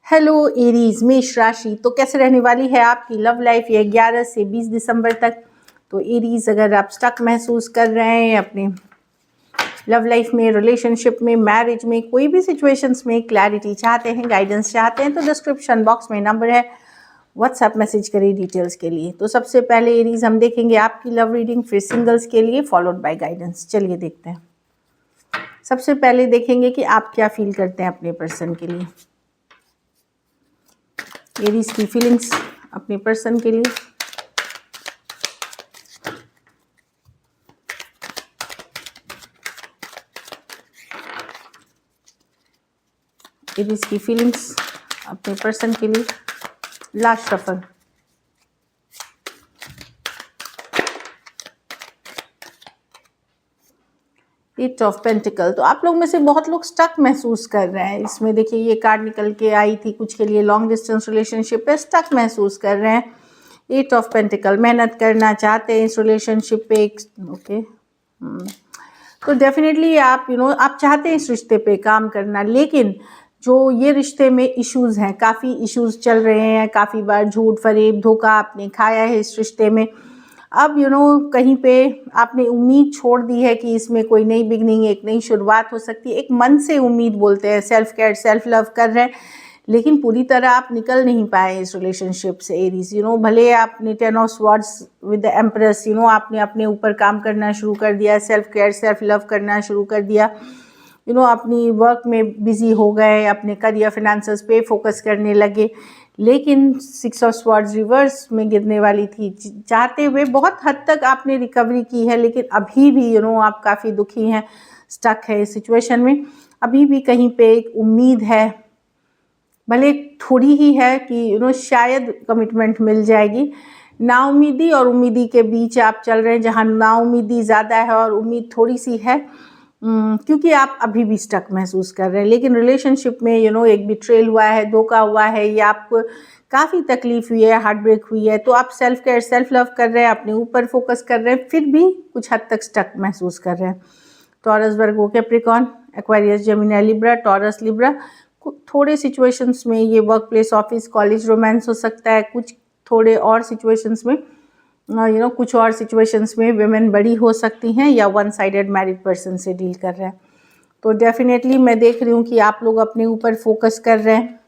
Hello Aries मेष राशि, तो कैसे रहने वाली है आपकी लव लाइफ ये 11 से 20 दिसंबर तक। तो एरीज, अगर आप स्टक महसूस कर रहे हैं अपने लव लाइफ में, रिलेशनशिप में, मैरिज में, कोई भी सिचुएशंस में क्लैरिटी चाहते हैं, गाइडेंस चाहते हैं, तो डिस्क्रिप्शन बॉक्स में नंबर है, व्हाट्सएप मैसेज करिए डिटेल्स के लिए। तो सबसे पहले एरीज हम देखेंगे आपकी लव रीडिंग, फिर सिंगल्स के लिए, फॉलोड बाय गाइडेंस। चलिए देखते हैं। सबसे पहले देखेंगे कि आप क्या फील करते हैं अपने पर्सन के लिए। एरीज की फीलिंग्स अपने पर्सन के लिए। एरीज की फीलिंग्स अपने पर्सन के लिए। Last shuffle. Eight of pentacles. तो आप लोग में से बहुत लोग स्टक महसूस कर रहे हैं। इसमें देखिए ये कार्ड निकल के आई थी, कुछ के लिए लॉन्ग डिस्टेंस रिलेशनशिप पे स्टक महसूस कर रहे हैं। एट ऑफ पेंटिकल, मेहनत करना चाहते हैं इस रिलेशनशिप पे। ओके, तो डेफिनेटली आप आप चाहते हैं इस रिश्ते पे काम करना, लेकिन जो ये रिश्ते में इश्यूज हैं, काफ़ी इश्यूज चल रहे हैं, काफ़ी बार झूठ फरेब धोखा आपने खाया है इस रिश्ते में। अब कहीं पे आपने उम्मीद छोड़ दी है कि इसमें कोई नई बिगनिंग, एक नई शुरुआत हो सकती है। एक मन से उम्मीद बोलते हैं, सेल्फ केयर सेल्फ लव कर रहे हैं, लेकिन पूरी तरह आप निकल नहीं पाए इस रिलेशनशिप से एरीज। भले आपने 10 of swords with the empress, आपने अपने ऊपर काम करना शुरू कर दिया, सेल्फ केयर सेल्फ लव करना शुरू कर दिया, अपनी वर्क में बिजी हो गए, अपने करियर फिनेंसेस पे फोकस करने लगे, लेकिन 6 ऑफ स्वॉर्ड्स रिवर्स में गिरने वाली थी। चाहते हुए बहुत हद तक आपने रिकवरी की है, लेकिन अभी भी आप काफ़ी दुखी हैं, स्टक है इस सिचुएशन में। अभी भी कहीं पे एक उम्मीद है, भले थोड़ी ही है, कि शायद कमिटमेंट मिल जाएगी। नाउम्मीदी और उम्मीदी के बीच आप चल रहे हैं, जहाँ नाउम्मीदी ज़्यादा है और उम्मीद थोड़ी सी है, क्योंकि आप अभी भी स्टक महसूस कर रहे हैं। लेकिन रिलेशनशिप में एक बिट्रेल हुआ है, धोखा हुआ है, या आपको काफ़ी तकलीफ हुई है, हार्ट ब्रेक हुई है, तो आप सेल्फ केयर सेल्फ लव कर रहे हैं, अपने ऊपर फोकस कर रहे हैं, फिर भी कुछ हद तक स्टक महसूस कर रहे हैं। Taurus, Virgo, Capricorn, Aquarius, Gemini, Libra, Taurus, Libra. थोड़े सिचुएशंस में ये work place, office, college, romance हो सकता है। कुछ थोड़े और सिचुएशंस में कुछ और सिचुएशंस में विमेन बड़ी हो सकती हैं, या वन साइडेड मैरिड पर्सन से डील कर रहे हैं। तो डेफिनेटली मैं देख रही हूँ कि आप लोग अपने ऊपर फोकस कर रहे हैं,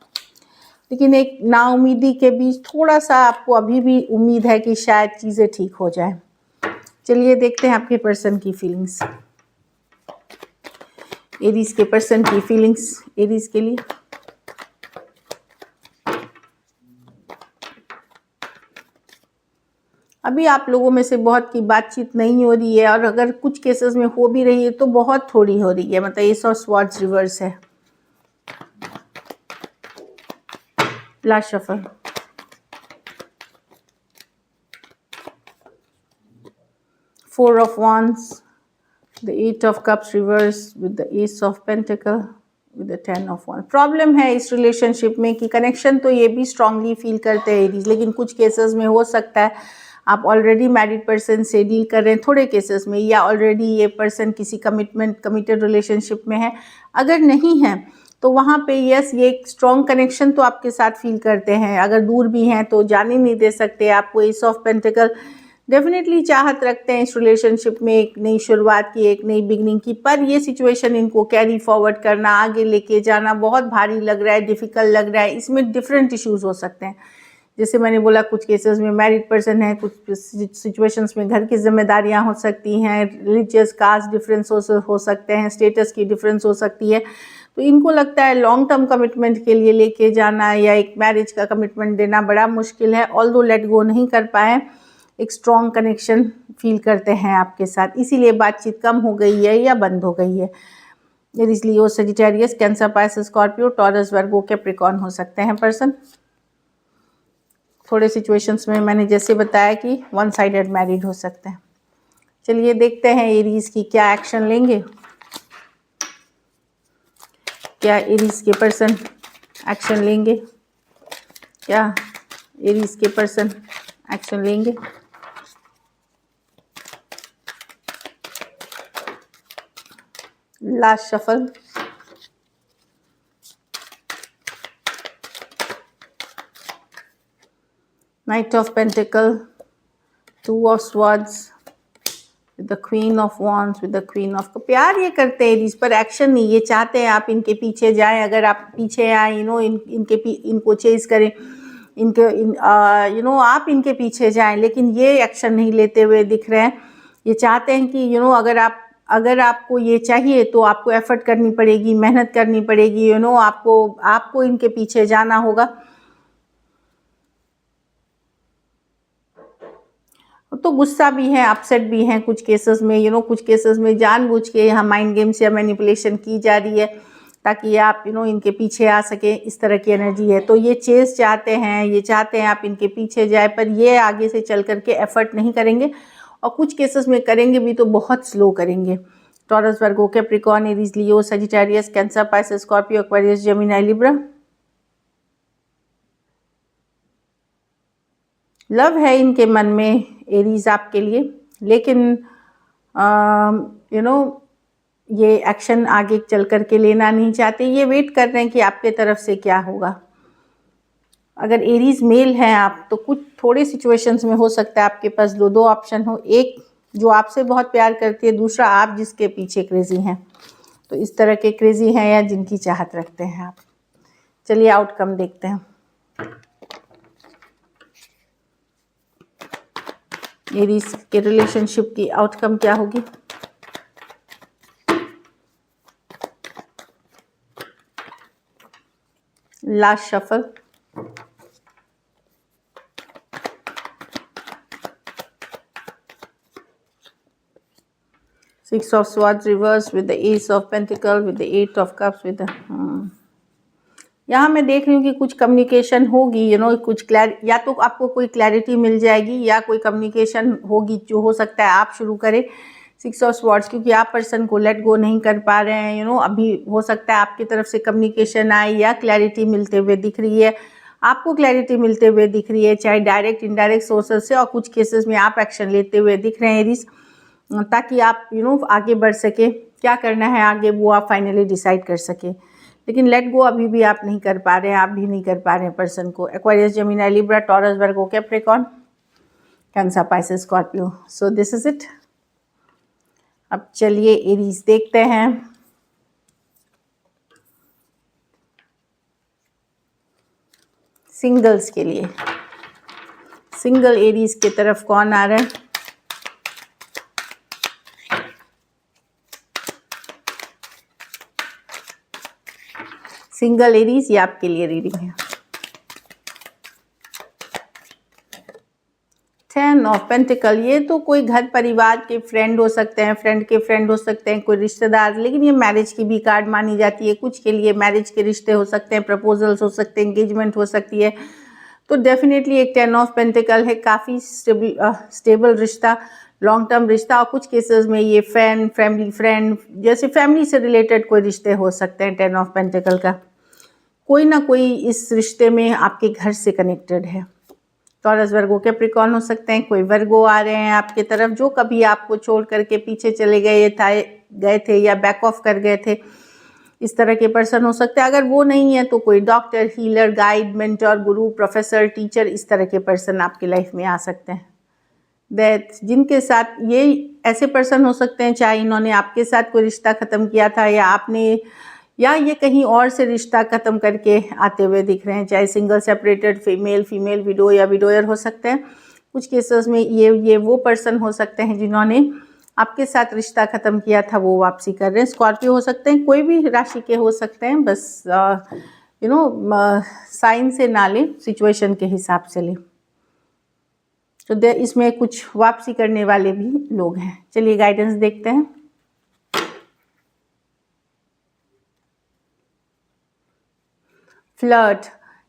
लेकिन एक नाउम्मीदी के बीच थोड़ा सा आपको अभी भी उम्मीद है कि शायद चीज़ें ठीक हो जाए। चलिए देखते हैं आपके पर्सन की फीलिंग्स। एरीज के पर्सन की फीलिंग्स एरीज के लिए। अभी आप लोगों में से बहुत की बातचीत नहीं हो रही है, और अगर कुछ केसेस में हो भी रही है तो बहुत थोड़ी हो रही है। मतलब एस ऑफ स्वॉर्ड्स रिवर्स है। Last shuffle. Four of wands, the 8 of cups reverse with the ace of pentacle with the 10 of wands। Problem है इस रिलेशनशिप में कि कनेक्शन तो ये भी स्ट्रांगली फील करते हैं एरीज, लेकिन कुछ केसेस में हो सकता है आप ऑलरेडी मैरिड पर्सन से डील कर रहे हैं, थोड़े केसेस में, या ऑलरेडी ये पर्सन किसी कमिटेड रिलेशनशिप में है। अगर नहीं है तो वहाँ पे यस, ये एक स्ट्रॉन्ग कनेक्शन तो आपके साथ फील करते हैं। अगर दूर भी हैं तो जाने नहीं दे सकते आपको। एस ऑफ पेंटिकल, डेफिनेटली चाहत रखते हैं इस रिलेशनशिप में एक नई शुरुआत की, एक नई बिगनिंग की, पर ये सिचुएशन इनको कैरी फॉरवर्ड करना, आगे लेके जाना बहुत भारी लग रहा है, डिफ़िकल्ट लग रहा है। इसमें डिफरेंट इश्यूज हो सकते हैं, जैसे मैंने बोला कुछ केसेस में मैरिड पर्सन है, कुछ सिचुएशंस में घर की जिम्मेदारियां हो सकती हैं, रिलीजियस कास्ट डिफरेंस हो सकते हैं, स्टेटस की डिफरेंस हो सकती है। तो इनको लगता है लॉन्ग टर्म कमिटमेंट के लिए लेके जाना या एक मैरिज का कमिटमेंट देना बड़ा मुश्किल है। ऑल्दो लेट गो नहीं कर पाए, एक स्ट्रॉन्ग कनेक्शन फील करते हैं आपके साथ, इसीलिए बातचीत कम हो गई है या बंद हो गई है। Aries, Leo, Sagittarius, Cancer, Pisces, Scorpio, Taurus, Virgo, Capricorn हो सकते हैं पर्सन। थोड़े सिचुएशंस में मैंने जैसे बताया कि वन साइडेड मैरिड हो सकते हैं। चलिए देखते हैं एरीज की क्या एक्शन लेंगे। क्या एरीज के पर्सन एक्शन लेंगे? क्या एरीज के पर्सन एक्शन लेंगे? Last shuffle. Night of pentacle, 2 of swords, with the queen of wands, with the queen of, प्यार ये करते हैं इस पर, एक्शन नहीं, ये चाहते हैं आप इनके पीछे जाएं, अगर आप पीछे आए इनको चेज करें, आप इनके पीछे जाएं, लेकिन ये एक्शन नहीं लेते हुए दिख रहे हैं। ये चाहते हैं कि अगर आपको ये चाहिए तो आपको एफर्ट करनी पड़ेगी, मेहनत करनी पड़ेगी, आपको इनके पीछे जाना होगा। तो गुस्सा भी है, अपसेट भी हैं कुछ केसेस में, कुछ केसेस में जानबूझ के यहाँ माइंड गेम्स या मैनिपुलेशन की जा रही है ताकि आप इनके पीछे आ सके, इस तरह की एनर्जी है। तो ये चेस चाहते हैं, ये चाहते हैं आप इनके पीछे जाए, पर ये आगे से चल करके एफर्ट नहीं करेंगे, और कुछ केसेस में करेंगे भी तो बहुत स्लो करेंगे। Taurus, Virgo, Capricorn, Aries, Leo, Sagittarius, Cancer, Pisces, Scorpio, Aquarius, Gemini, Libra. Love है इनके मन में एरीज आपके लिए, लेकिन ये एक्शन आगे चल करके लेना नहीं चाहते, ये वेट कर रहे हैं कि आपके तरफ से क्या होगा। अगर एरीज मेल हैं आप, तो कुछ थोड़े सिचुएशंस में हो सकता है आपके पास दो ऑप्शन हो, एक जो आपसे बहुत प्यार करती है, दूसरा आप जिसके पीछे क्रेजी हैं। तो इस तरह के क्रेजी हैं या जिनकी चाहत रखते हैं आप। चलिए आउटकम देखते हैं। एरीज के रिलेशनशिप की आउटकम क्या होगी? Last shuffle, six of swords reverse with the S of pentacle, with the 8 of cups, with यहाँ मैं देख रही हूँ कि कुछ कम्युनिकेशन होगी, कुछ या तो आपको कोई क्लैरिटी मिल जाएगी या कोई कम्युनिकेशन होगी, जो हो सकता है आप शुरू करें। 6 ऑफ स्वॉर्ड्स, क्योंकि आप पर्सन को लेट गो नहीं कर पा रहे हैं, अभी हो सकता है आपकी तरफ से कम्युनिकेशन आए या क्लैरिटी मिलते हुए दिख रही है, आपको क्लैरिटी मिलते हुए दिख रही है, चाहे डायरेक्ट इंडायरेक्ट सोर्सेस से, और कुछ केसेस में आप एक्शन लेते हुए दिख रहे हैं एरीज, ताकि आप आगे बढ़ सके, क्या करना है आगे वो आप फाइनली डिसाइड कर सके। लेकिन लेट गो अभी भी आप नहीं कर पा रहे हैं, आप भी नहीं कर पा रहे हैं पर्सन को। Aquarius, Gemini, Libra, taurus, Virgo, Capricorn, cancer, Pisces, Scorpio. So this is it. अब चलिए एरीज देखते हैं। सिंगल्स के लिए, सिंगल एरीज की तरफ कौन आ रहा है? सिंगल एरीज, ये आपके लिए रीडिंग है। 10 ऑफ पेंटिकल, ये तो कोई घर परिवार के फ्रेंड हो सकते हैं, फ्रेंड के फ्रेंड हो सकते हैं, कोई रिश्तेदार, लेकिन ये मैरिज की भी कार्ड मानी जाती है। कुछ के लिए मैरिज के रिश्ते हो सकते हैं, प्रपोजल्स हो सकते हैं, एंगेजमेंट हो सकती है। तो डेफिनेटली एक 10 ऑफ पेंटिकल है, काफ़ी स्टेबल रिश्ता, लॉन्ग टर्म रिश्ता, और कुछ केसेस में ये फैमिली फ्रेंड, जैसे फैमिली से रिलेटेड कोई रिश्ते हो सकते हैं। 10 ऑफ पेंटिकल का कोई ना कोई इस रिश्ते में आपके घर से कनेक्टेड है। टॉरस, वर्गो, कैप्रिकॉर्न हो सकते हैं, कोई वर्गो आ रहे हैं आपके तरफ, जो कभी आपको छोड़ करके पीछे चले गए थे या बैक ऑफ कर गए थे, इस तरह के पर्सन हो सकते हैं। अगर वो नहीं है तो कोई डॉक्टर, हीलर, गाइड, मेंटर, गुरु, प्रोफेसर, टीचर, इस तरह के पर्सन आपकी लाइफ में आ सकते हैं। दैट जिनके साथ ये ऐसे पर्सन हो सकते हैं, चाहे इन्होंने आपके साथ कोई रिश्ता ख़त्म किया था या ये कहीं और से रिश्ता ख़त्म करके आते हुए दिख रहे हैं, चाहे सिंगल, सेपरेटेड, फीमेल विडो या विडोयर हो सकते हैं। कुछ केसेस में ये वो पर्सन हो सकते हैं जिन्होंने आपके साथ रिश्ता ख़त्म किया था, वो वापसी कर रहे हैं। स्कॉर्पियो हो सकते हैं, कोई भी राशि के हो सकते हैं, बस साइन से ना लें, सिचुएशन के हिसाब से लें। तो इसमें कुछ वापसी करने वाले भी लोग हैं। चलिए गाइडेंस देखते हैं। Flirt,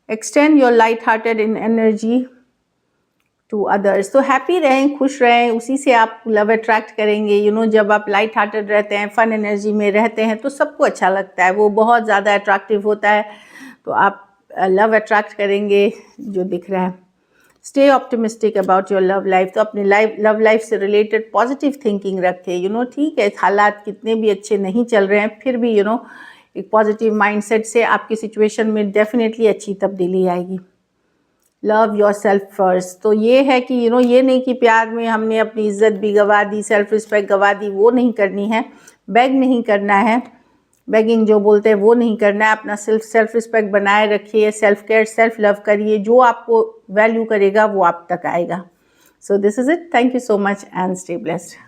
extend your light hearted in energy to others. तो हैप्पी रहें, खुश रहें, उसी से आप लव अट्रैक्ट करेंगे। जब आप लाइट हार्टेड रहते हैं, फन एनर्जी में रहते हैं, तो सबको अच्छा लगता है, वो बहुत ज़्यादा अट्रैक्टिव होता है, तो आप लव अट्रैक्ट करेंगे, जो दिख रहा है। Stay optimistic about your love life, तो अपनी लव लाइफ से रिलेटेड पॉजिटिव थिंकिंग रखें। ठीक है, हालात कितने भी अच्छे नहीं चल रहे हैं, फिर भी एक पॉजिटिव माइंडसेट से आपकी सिचुएशन में डेफिनेटली अच्छी तब्दीली आएगी। Love your self first. तो ये है कि ये नहीं कि प्यार में हमने अपनी इज्जत भी गवा दी, सेल्फ रिस्पेक्ट गवा दी, वो नहीं करनी है। बेग नहीं करना है, बेगिंग जो बोलते हैं वो नहीं करना है। अपना सेल्फ रिस्पेक्ट बनाए रखिए, सेल्फ केयर, सेल्फ लव करिए। जो आपको वैल्यू करेगा वो आप तक आएगा। So this is it. Thank you so much and stay blessed.